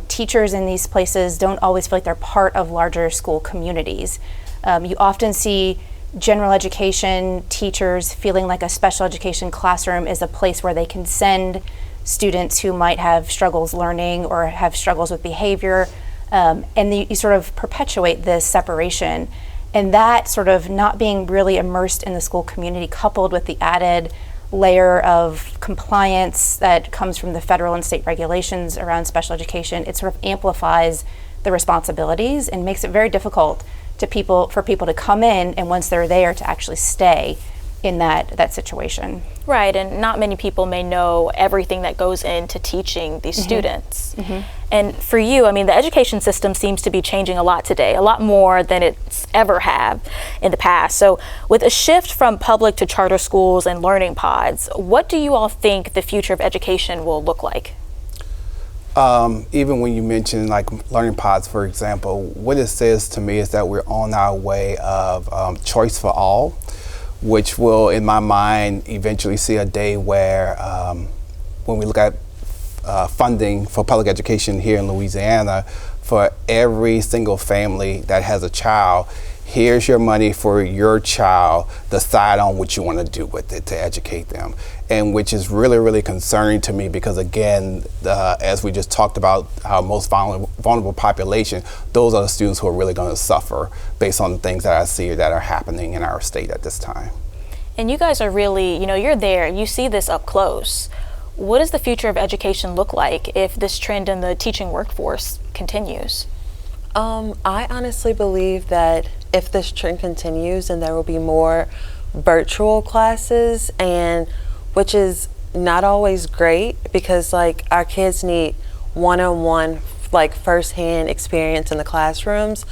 Teachers in these places don't always feel like they're part of larger school communities. You often see general education teachers feeling like a special education classroom is a place where they can send students who might have struggles learning or have struggles with behavior, and you sort of perpetuate this separation. And that sort of not being really immersed in the school community, coupled with the added layer of compliance that comes from the federal and state regulations around special education, it sort of amplifies the responsibilities and makes it very difficult for people to come in, and once they're there to actually stay in that situation. Right, and not many people may know everything that goes into teaching these students. And for you, I mean, the education system seems to be changing a lot today, a lot more than it's ever have in the past. So with a shift from public to charter schools and learning pods, what do you all think the future of education will look like? Even when you mention like learning pods, for example, what it says to me is that we're on our way of choice for all, which will, in my mind, eventually see a day where when we look at funding for public education here in Louisiana, for every single family that has a child, here's your money for your child, decide on what you want to do with it to educate them. And which is really, really concerning to me because, again, as we just talked about, our most vulnerable population, those are the students who are really going to suffer based on the things that I see that are happening in our state at this time. And you guys are really, you're there, you see this up close. What does the future of education look like if this trend in the teaching workforce continues? I honestly believe that if this trend continues, then there will be more virtual classes, and which is not always great because like our kids need one-on-one, like firsthand experience in the classrooms.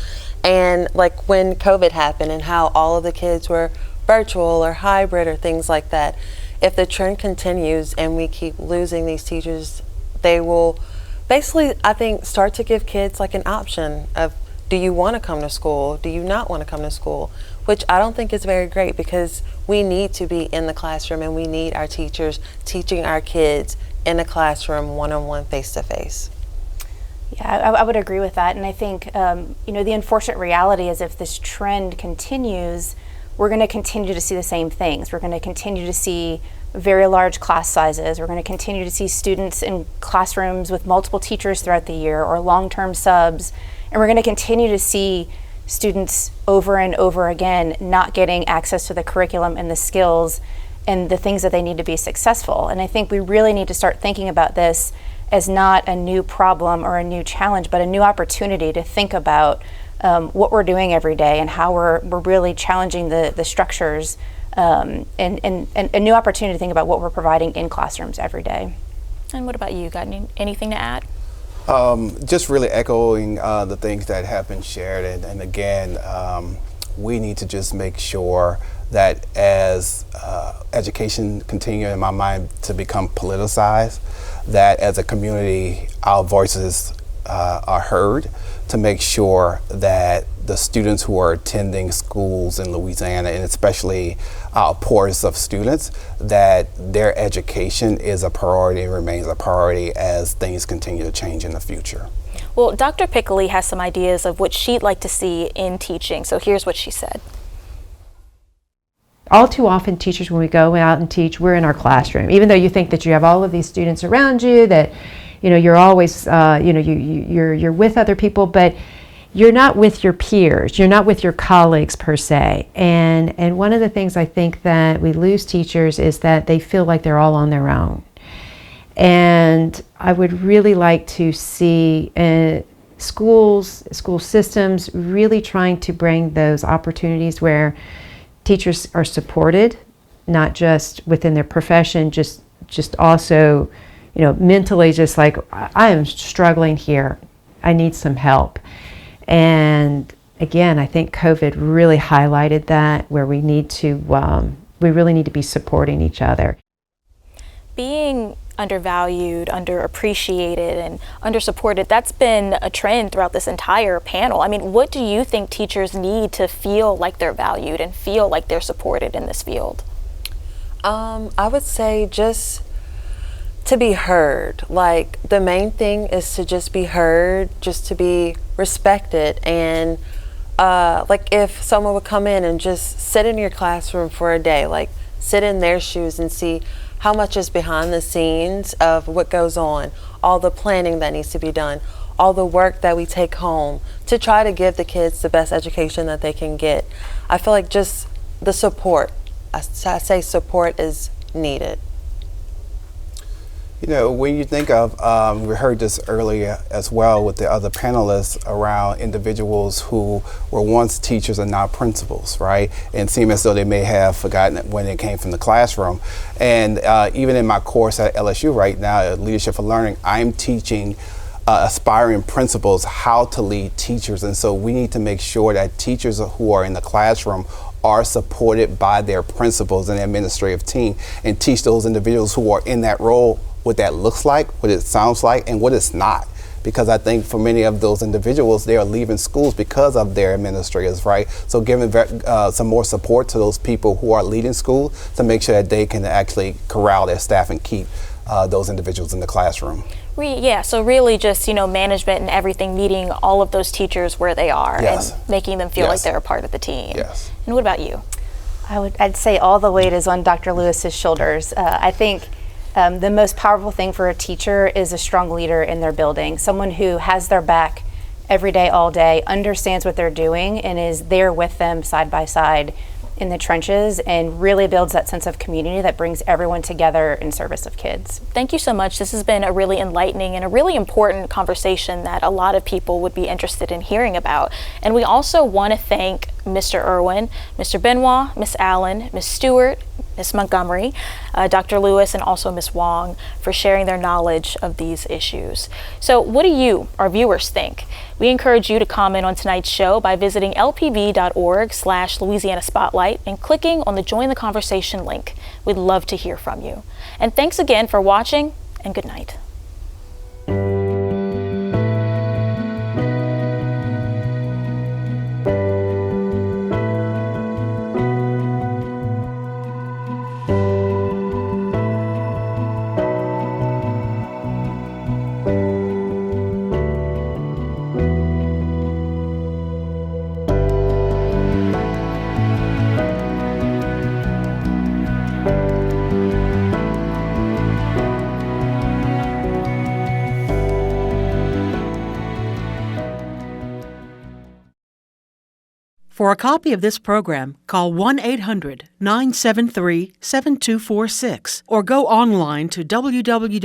And like when COVID happened and how all of the kids were virtual or hybrid or things like that, if the trend continues and we keep losing these teachers, they will basically, I think, start to give kids like an option of, do you want to come to school? Do you not want to come to school? Which I don't think is very great because we need to be in the classroom and we need our teachers teaching our kids in the classroom one-on-one, face-to-face. Yeah, I would agree with that. And I think, the unfortunate reality is if this trend continues, we're going to continue to see the same things. We're going to continue to see very large class sizes. We're going to continue to see students in classrooms with multiple teachers throughout the year or long-term subs. And we're going to continue to see students over and over again not getting access to the curriculum and the skills and the things that they need to be successful. And I think we really need to start thinking about this as not a new problem or a new challenge, but a new opportunity to think about what we're doing every day and how we're really challenging the structures, and a new opportunity to think about what we're providing in classrooms every day. And what about you? Got anything to add? Just really echoing the things that have been shared, and again, we need to just make sure that as education continues, in my mind, to become politicized, that as a community, our voices are heard, to make sure that the students who are attending schools in Louisiana, and especially our poorest of students, that their education is a priority and remains a priority as things continue to change in the future. Well, Dr. Pickley has some ideas of what she'd like to see in teaching, so here's what she said. All too often, teachers, when we go out and teach, we're in our classroom. Even though you think that you have all of these students around you, that you're always, you're with other people, but you're not with your peers. You're not with your colleagues per se. And one of the things I think that we lose teachers is that they feel like they're all on their own. And I would really like to see school systems really trying to bring those opportunities where teachers are supported, not just within their profession, just also, mentally, just like, I am struggling here. I need some help. And again, I think COVID really highlighted that, where we need to, we really need to be supporting each other. Being undervalued, underappreciated, and undersupported, that's been a trend throughout this entire panel. I mean, what do you think teachers need to feel like they're valued and feel like they're supported in this field? I would say just to be heard. Like, the main thing is to just be heard, just to be respected. And like if someone would come in and just sit in your classroom for a day, like sit in their shoes and see how much is behind the scenes of what goes on, all the planning that needs to be done, all the work that we take home to try to give the kids the best education that they can get. I feel like just the support, I say support is needed. You know, when you think of, we heard this earlier as well with the other panelists around individuals who were once teachers and now principals, right? And seem as though they may have forgotten it when they came from the classroom. And even in my course at LSU right now, Leadership for Learning, I'm teaching aspiring principals how to lead teachers. And so we need to make sure that teachers who are in the classroom are supported by their principals and the administrative team, and teach those individuals who are in that role what that looks like, what it sounds like, and what it's not. Because I think for many of those individuals, they are leaving schools because of their administrators, right? So giving some more support to those people who are leading schools to make sure that they can actually corral their staff and keep those individuals in the classroom. Yeah, so really just, management and everything, meeting all of those teachers where they are and making them feel like they're a part of the team. Yes. And what about you? I'd say all the weight is on Dr. Lewis's shoulders. I think the most powerful thing for a teacher is a strong leader in their building, someone who has their back every day, all day, understands what they're doing, and is there with them side by side in the trenches, and really builds that sense of community that brings everyone together in service of kids. Thank you so much. This has been a really enlightening and a really important conversation that a lot of people would be interested in hearing about. And we also want to thank Mr. Erwin, Mr. Benoit, Miss Allen, Miss Stewart, Miss Montgomery, Dr. Lewis, and also Miss Wong for sharing their knowledge of these issues. So what do you, our viewers, think? We encourage you to comment on tonight's show by visiting lpb.org/Louisiana Spotlight and clicking on the Join the Conversation link. We'd love to hear from you. And thanks again for watching, and good night. For a copy of this program, call 1-800-973-7246 or go online to www.lpb.org.